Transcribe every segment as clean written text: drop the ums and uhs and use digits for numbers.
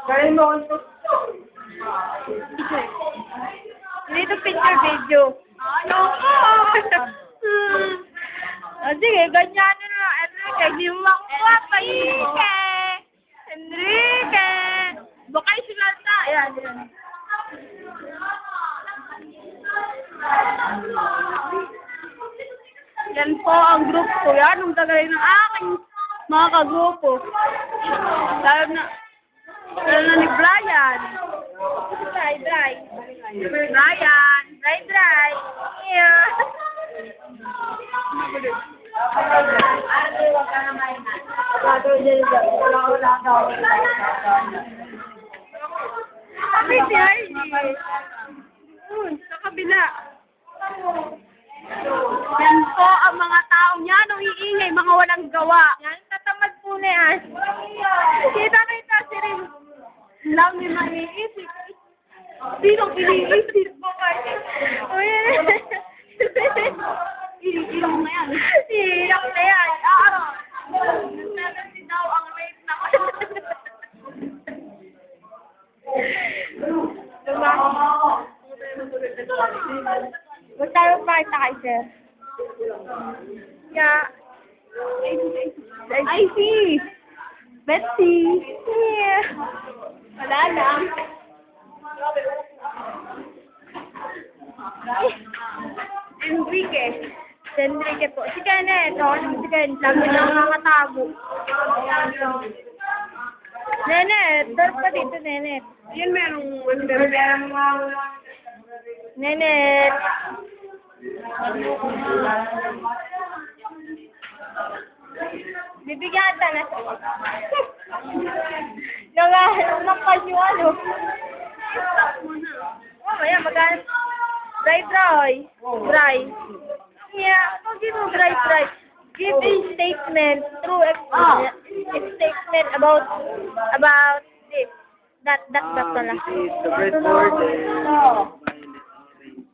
Galing mo. Dito picture video. Ayoko! Sige, ganyan na lang. Enrique, di mo makuha pa. Enrique! Bukay sinalta. Ayan, ayan. Yan po ang group ko. Yan, ang tagal ng aking mga kagrupo. Lalo na ni Brian. Dry. Brian. Dry. Yeah. Sabi si Hardy. Sa kabila. Yan po ang mga tao niya nung iingay, mga walang gawa. Yan, tatamad po na yan. Kita si Rim. Lang ni maiisip. Sinong iniisip mo kayo? Uy, iiyak na yan. Iiyak na yan. Araw. 70 daw ang rate na ko. Magtayo pa kita kay sir. Yeah. I see. Betsy. Yeah. Wala lang. Enrique. Enrique po. Si Kenneth. Si Kenneth. Lagi lang nakatago. Nenet. Dark pa dito, Nenet. Yan merong Nenet. Bibigyan ka na. Nakas yung ano. Mamaya magkano. Dry. Yeah, give mo dry. Give a statement, true statement about this. That pala. It's the breadboard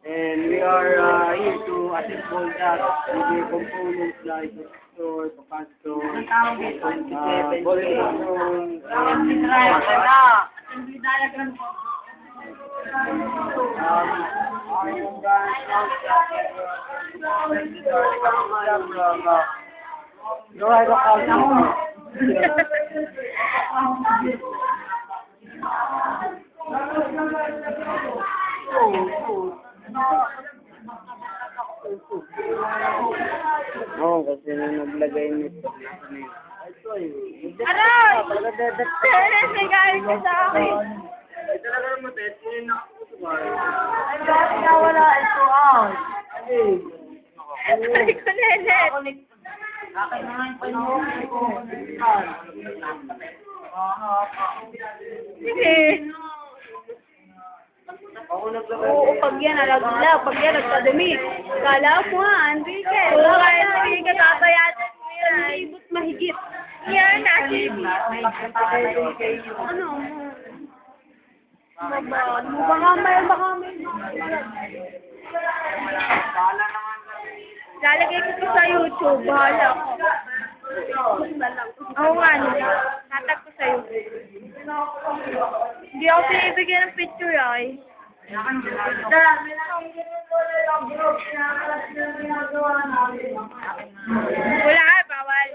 and we are here to assemble that with the components like the store, capacitor, volume Oo, kasi nung naglagay nito. Aray! Nagalit ka sa akin. Ay, talaga naman, ito yung nakakusubar. Ay, bakit nga wala ito out? Ay, ko, Nenet. Akin na nga yung panahon ko. Sige. Oo, pag yan nalagla, pag yan nagpadumi. Kala mo ha, Enrique. Oo, kaya hindi ka tabayanan mo yan. Ibut mahigit. Yan, nasi. Ano? Baka may. Lalagay ko sa YouTube. Bahala ko. Oo nga, natag ko sa'yo. Hindi ako pinibigyan ng picture ay. Wala, bawal.